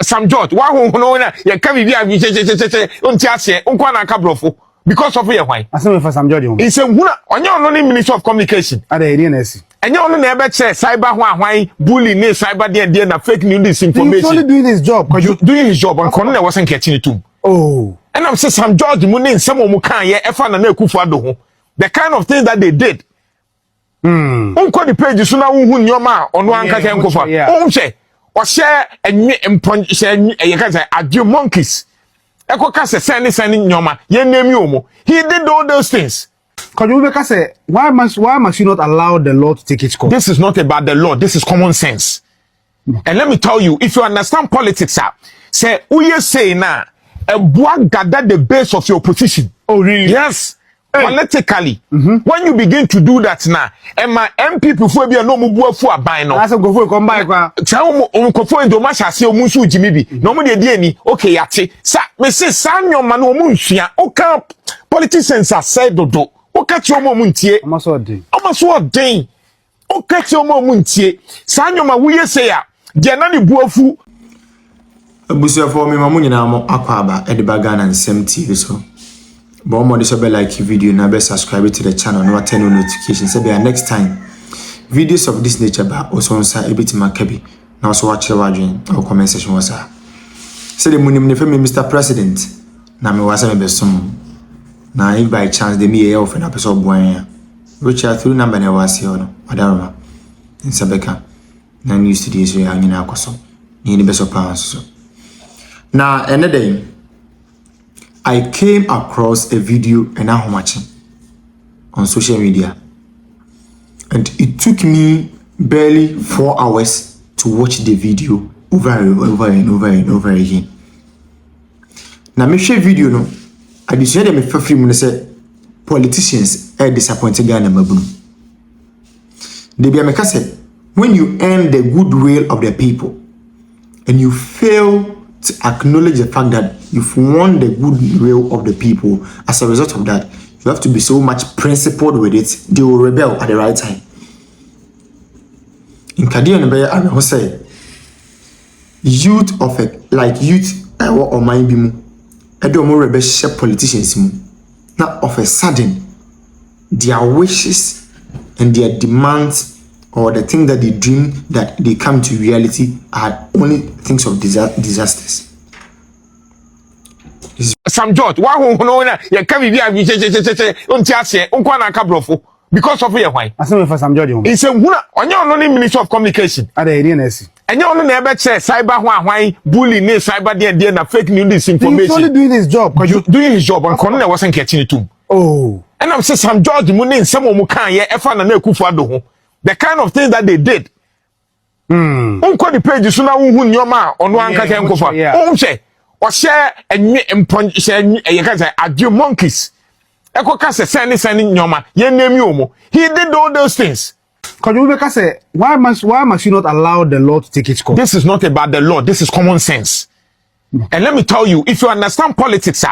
Sam George, why no na ya ka bibia bi che onti ase onko na aka brofo because of your why. Asem for Sam George. It's a huna onye ono ni Minister of Communication. Ada eri na esi. Enye ono na ebe che cyber hwan bully ne cyber there na fake news disinformation. He's only doing his job. Doing his job and kono na wasn't catching it too. Oh. And I'm saying Sam George mu ne nsem omu kan ye efa na Akufo Addo ho. The kind of things that they did. Unko the page so na hu nyoma ono anka ke nkofa. Onhwe o share enye empon share ye ka say Addo monkeys. Eko ka say send nyoma ye name you. He did all those things. Because you make say why must you not allow the law to take its course? This is not about the law, this is common sense. And let me tell you, if you understand politics, say uye say na a boy gather the base of your position. Oh really? Yes. Politically, when you begin to do that now, and my MP before be no mubu fu aban no. That's go for come by kwa. Tell go for ndo masha se omunsu jimi bi. No mo de ni okay yate. Sa me say san nyoma no omunsua. Oka politicians are said dodo. Oka ti omo muntie. Amaso odin. Oka ti omo muntie. San nyoma wuye say ya. De na ni buafu. Abusuafo me mamu nyina mo akwaba e de baga na nsem TV so. But I'm going to like video and be subscribe to the channel and turn on notifications. So next time videos of this nature ba also on sa ebiti makabi. Now also watch the watching or comment section was sa. Say the money me Mr. President. Na me wasa me besom. Na if by chance they me of na person boy. Which are through number na wasi ono. Adaroma. In Sabeka. Na news today so ya nyina akoso. Ni beso pounds so. Na another day I came across a video and I'm watching on social media, and it took me barely 4 hours to watch the video over and over again. Now, me share video no. I decided me for free. Me say politicians are disappointed Ghana mabunu. They be me say when you earn the goodwill of the people and you fail to acknowledge the fact that you've won the goodwill of the people, as a result of that, you have to be so much principled with it, they will rebel at the right time. In Kadia Nebe, I will say, youth of or mind bimu, Addo more rebel politicians, now of a sudden, their wishes and their demands or the thing that they dream that they come to reality are only things of disasters. Sam George, why no na ya ka bibia bi che onti ase onko na aka brofo because of your why. Asem for Sam George. It's a huna onye ono ni Minister of Communication. Ada eri na esi. Enye ono na ebe che cyber hwan bully ne cyber there na fake news disinformation. He's only doing his job. Doing his job and kono na wasn't catching it too. Oh. And I'm saying Sam George mu ne nsem omu kan ye efa na Akufo Addo ho. The kind of things that they did. Unko the page so na hu nyoma ono anka ke nkofa. Onhwe o share enye empon share ye ka say Addo monkeys. Eko ka say send nyoma ye name you. He did all those things. Because you make say why must you not allow the law to take its course? This is not about the law, this is common sense. And let me tell you, if you understand politics,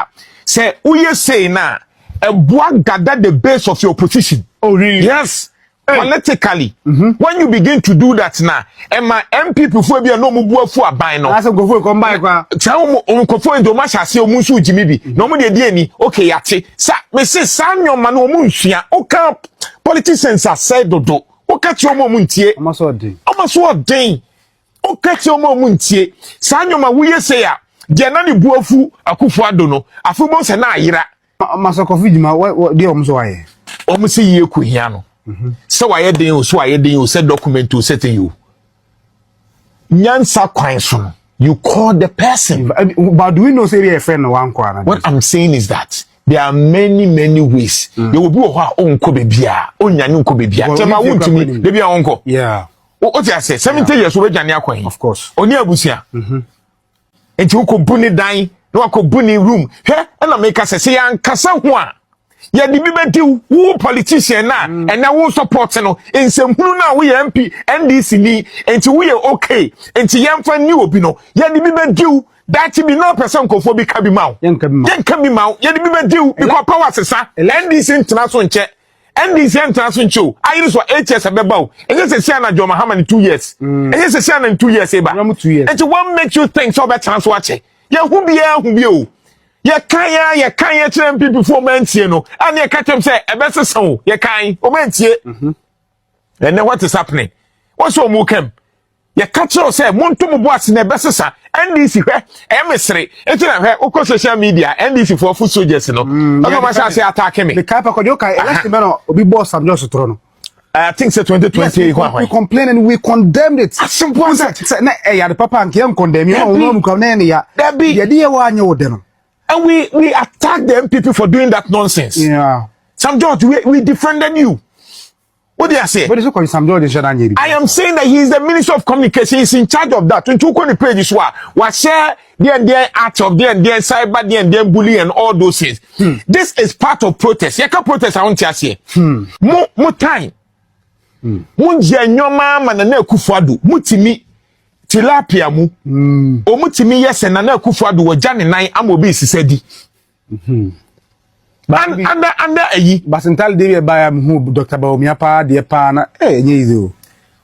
say uye say na a boy gather the base of your position. Oh really? Yes. Politically, when you begin to do that now, and my MP before be no mubu fu aban no. That's go for come by kwa. Tell omunkofo ndo masha se omunsu jimi bi. No mo de ni okay yate. Sa me say san nyoma no omunsua. Oka politicians are said dodo. Oka ti omo muntie. Amaso odin. Oka ti omo muntie. San nyoma wuye say ya. De na ni buafu Akufo Addo no. Afubo se na ayira. Amaso kofi jima what dey omso waye. Omo se ye kuhia no. So why you said document to set you. Nyansa kwan so. You call the person. But do we know say a friend one kwana? What I'm saying is that there are many ways. There will be a unko bebia, onyane unko bebia. Tell me want to me, they be a unko. Yeah. What I say, 70 years we jani akwan. Of course. Oni abusia. Enti uko buni dan, no uko buni room. He, na make us say ankasa ho a. Ya di bibenti who politician na and na who support no nsempunu na we MP NDC ni enti we okay enti yemfa ni obi no ya di bibenti that be no person kofo bi ka bi maw yen ka bi maw ya di bibenti because power sesa NDC ntina so nche NDC entrance show. I use for HS abeba. And just say na John Mahama 2 years. And just say na 2 years eba. I'm 2 years. And what makes you think so better chance watch it? Yeah, who be o. Ya kanya chere people before mentie no. And ya catch them say e be sesan o. Ya kan o mentie. And then what is happening? What's your mukem? Ya catch us say monto mo boas na be sesa. NDC hwe emesre. Enti na hwe ukọ social media NDC for foot soldiers no. Ono ma say attack me. The Kaipa Kojoka, election man, Obi boss Sam Johnson Trono. I think say 2020 yes, we complained and we condemned it. As simple as that. Say na the papa and Kiam condemn you. No, come na ya. That be. Ya dia wa anya odeno. And we attacked the MPP for doing that nonsense. Yeah. Sam George, we defended you. What do you say? But it's okay, Sam George. I am saying that he is the Minister of Communication. He's in charge of that. When you go to the page, what share the act of the cyber, the bully, and all those things. This is part of protest. You can protest. I want to say. More time. Munje nyoma manana kufuadu. Mutimi tilapia mu. O mutimi yes nana kufuadu wajane nine amobi sisedi. Under eyi. Basental dewe baya mhu Dr. Baomiapa de pa na nye izo.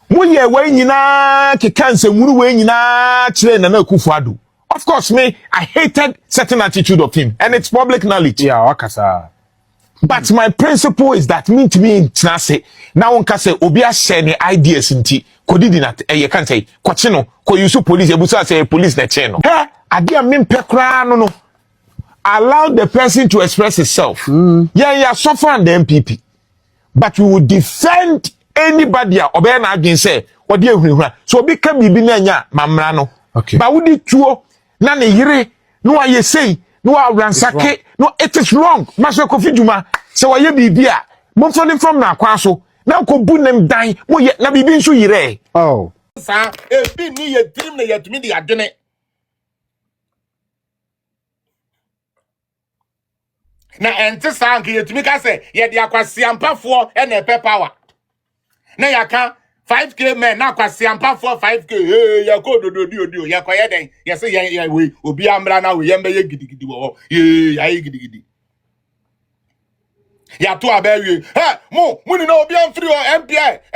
Muye we nyina kekanse muru we nyina chire nana kufuadu. Of course me I hated certain attitude of him and it's public knowledge. Yeah, wakasa. But my principle is that me to me in Tinase now on kase obi a share ni ideas nti kodidi na you can say kwachino ko yusu police ebusa say police na chain no. He ade a mempe kra no no. Allow the person to express himself. Yeah, suffer and the MPP. But we will defend anybody obe na adwin say odi ehunhura. So obi ka bibi na nya mamra no. Okay. Ba wodi tuo na ne yire no aye say no ransake no it is wrong. Maso Kofi Dwuma say waye bibia mo fone from na kwa so na ko bu nem dan mo ye na bibi nso yire. Oh. Sa e bi ni ye dream na ye tumi di adwene. Na ente sa nke ye tumi ka say ye di akwasiampafo e na epe power. Na ya ka 5k men na akwasiampafo 5k ya ko dodo ya ko ye den ye say ye we obi amra na we ye mbe ye gidigidi wo ya ye gidigidi. Ya to abawie mu ni na obi amfiri o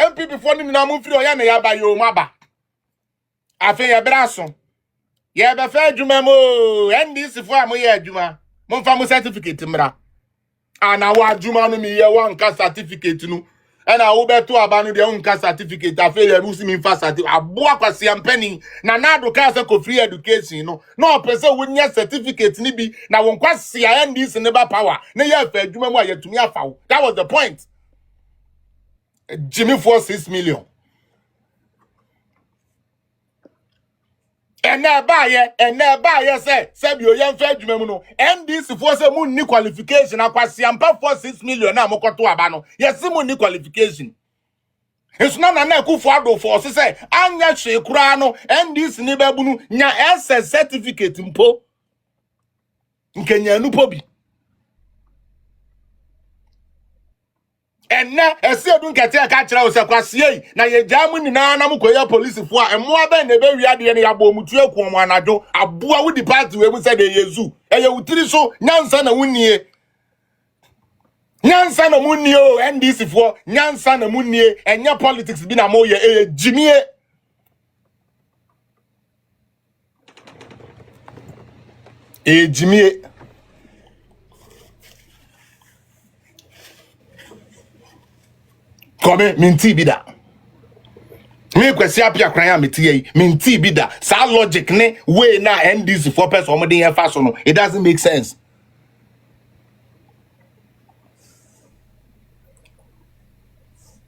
MP before ni na mu mfiri o ya na ya ba yo maba afi ya braso ye be fa adwuma mo NDC fo am ye adwuma mo mfa mo certificate mra ana wa adwuma no mi ye wan ka certificate nu ena wo beto aba no de wan ka certificate afi ya musi mi mfa certificate abo akwase ampani na Addo ka se ko free education no no pese wo nya certificate ni bi na won kwase ya NDC ne ba power na ye fa adwuma mu ayetumi afa wo. That was the point. Jimmy for 6 million. And na ba ye say bi o ye mfa adwuma mu no NDC for say mu ni qualification akwase ampa for 6 million na mokoto aba no yes mu ni qualification. It's not na Akufo Addo for say anya hwe kura no NDC ni babunu nya SS certificate mpo nkenya nupo bi. And na ese edun kete ka kira o se kwase na ye jamu ni na mkoya police fo a emo aba na be wiade ne yabo mutu eku mo anadwo aboa wo di party we mu se de yezu eye wutiri so nyansa na wunnie nyansa na munnie o NDC fo nyansa na munnie enya politics bi na mo ye jimie jimie Come minti bida. Me kwesi apia kran ya meti yi minti bida. Sa logic ne way na NDC for person omo den fa so no. It doesn't make sense.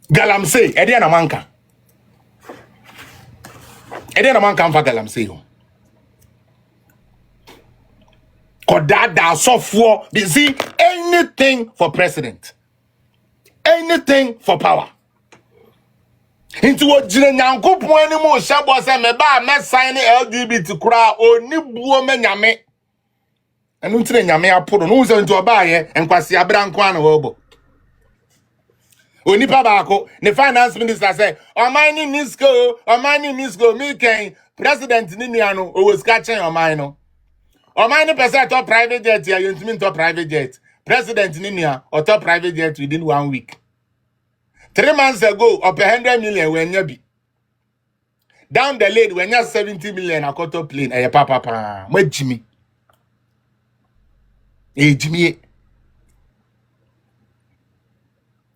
Galamsey e dey na manka. E dey na manka mfa galamsey ho. Kodada sofo be see anything for president. Anything for power. Into what jine nyankopon ani mo hyabo se me ba me sign LGBT kura oni buo me nyame. Enu ntire nyame apodo no se nto ba ye enkwase abra nko an wo. Oni pa ba ko ne finance minister say oman ni nisco me ken president ni niano o was catching oman no. Oman ni person to private jet ya yentimi to private jet. President ni nia or to private jet within 1 week. 3 months ago, up 100 million when you be. Down the lane, when you're 70 million, a quarter plane, a papa, my Jimmy. Hey, Jimmy.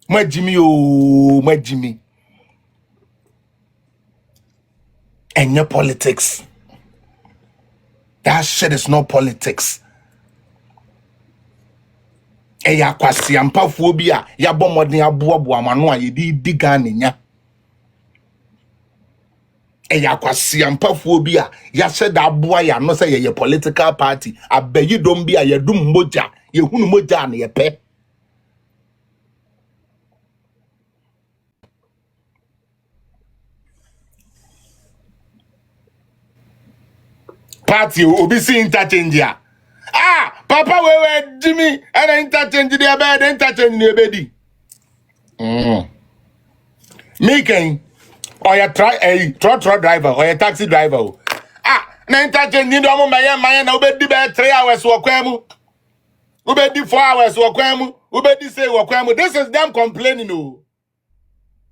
My Jimmy, oh, my Jimmy. And your politics. That shit is not politics. Eya kwasi ampafuo bi a ya bomodin aboabo amano a ye di diga nenya. Eya kwasi ampafuo bi a ya heda aboa ya no say ye political party abayi dom bi a ye dum moja ye hunu moja na ye pe. Party obi si interchange ya. Ah, papa we Jimmy and interchange the bed interchange ni ebedi. Me ken or ya truck driver or ya taxi driver. Ah, na interchange ni do mo maye na obedi be 3 hours wo kwemu. Obedi 4 hours wo kwemu. Obedi say wo kwemu. This is them complaining oh.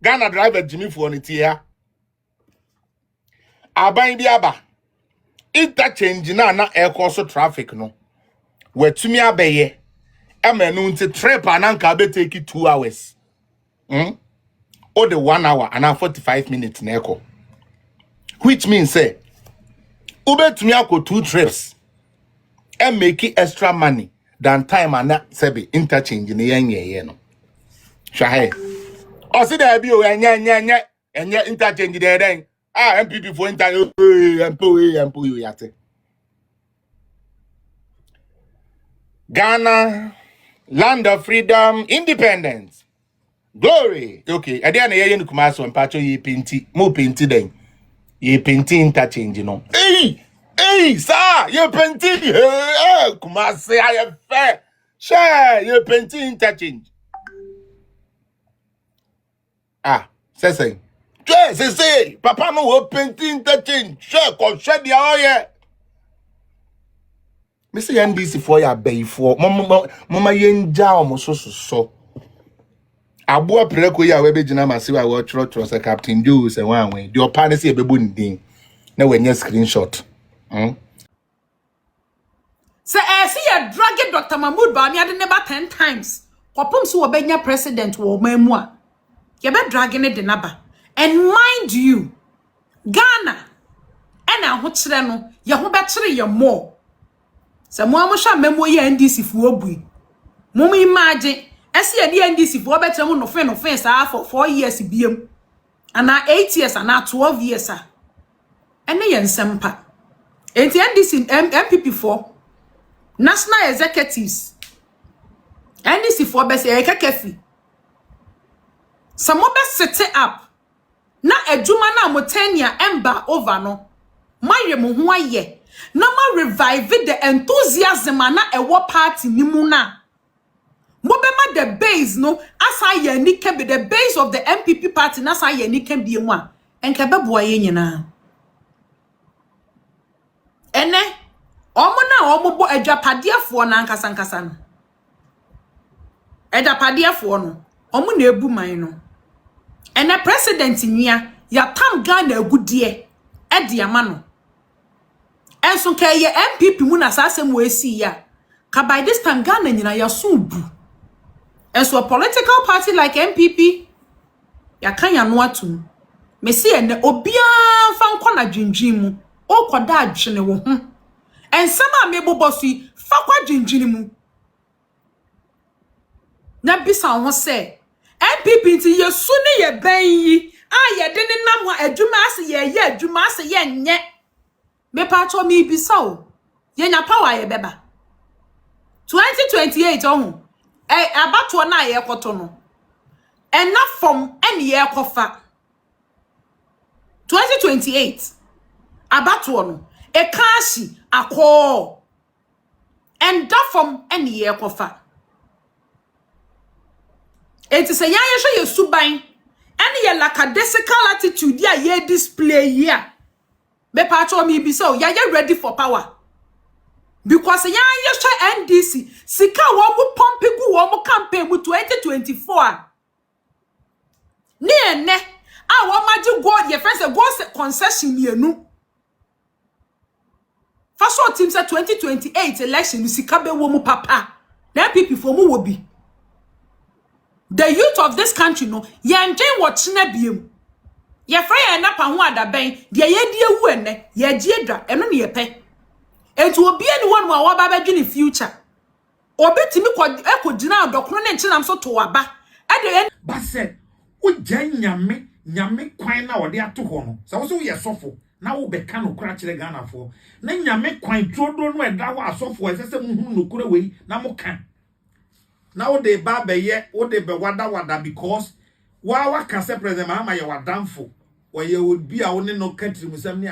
Ghana driver Jimmy for on here. Aban bi aba. Interchange na air course traffic no. Wetumi abeye. Emenu nti trip ananka be take 2 hours. Or the 1 hour and 45 minutes na eko. Which means say ubetumi akọ 2 trips and make it extra money than time and that sebe interchange ni yenye no. Shahe. O si there bi o enya interchange there then. Ah MPP for MP yate. Ghana, land of freedom, independence. Glory. Okay, ade na ye nukuma so mpacho ye penti, mo penti den. Ye penti interchange no. Hey, sir, ye penti. Kuma say I fair. Share ye penti interchange. Ah, say. Say, papa no wo penti interchange. Share ko share dia oye. Me say NDC for ya bay for. Mama yenja omo so. Abua preko ya we be gina masiwa we tro say Captain Joe say wan we. The opa say bebu ndin. Na we nya screenshot. Say see ya drag Dr. Mahmoud ba mi ade never 10 times. Kopum so we benya president wo mamu a. Ye be dragging it the naba. And mind you, Ghana and ho kire no ye ho be kire ye more. Say mo amosha memo ye NDC fu obui. Mo imagine esi ye NDC fu be kire mo no fe sa for 4 years biem. Ana 8 years ana 12 years a. Ene ye nsempa. Enti NDC MPP for national executives. NDC for be say kekefi. Some be set up. Na eduma na motenia ember over no. Maye mo ho aye. Na ma revive the enthusiasm na ewo party ni mu na. Mo be ma the base no asa ye ni can be the base of the MPP party na asa ye ni can be mu a. Enka be boa ye nyina. Ene omo na omo bo adwapadeafo na nkasa no. Adwapadeafo no. Omo na ebu man no. And the president nia ya tam Ghana agudie e de ama no enso ka ye MPP mu na sasem we si ya ka by this time Ghana nyina ya so bu enso a political party like MPP ya kan ya no atum me se ene obia fa nkọ na dwindwin mu o koda adwene wo ho ensama me bobosi fa kwa dwindwin mu na bisa ho se MPP nti yesu ne ye ban yi a ye de ne nam ho adwuma ase ye adwuma ase ye nye me pa cho mi bisa o ye nya power ye beba 2028 ohun abato na ye koto no enough from any ye kofa 2028 abato no e kashi akọ and that from any ye kofa. It is a yaya suban any ye lackadaisical attitude ya ye display here. Me pacho mi be so yaya ready for power. Because yaya NDC sika wo mu pompigu wo mu campaign mu 2024. Ni ene a wo maji go ye friends go concession mienu. First one team say 2028 election sika be wo mu papa. Then people for mu will be. The youth of this country no ye enjoy what chine biem. Ye frey na pa ho adaben de ye die wu ene ye gie dra eno ne ye pe. Enti obi anyone wa ba ba dwene future. Obi timi ekogina adokno ne nkinam so to waba. Ade But said, "O nyame kwan na ode ato ho no. Sa wo so ye sofo na wo be ka no kura kire Ghana fo. Na nyame kwan todo no eda ho asofo esese muhu no kura wei na mo kan. Na wo de ba be ye, wo de be wada because wa ka se president ma ye wadamfo. Wo ye would be a wo ne no country musam ni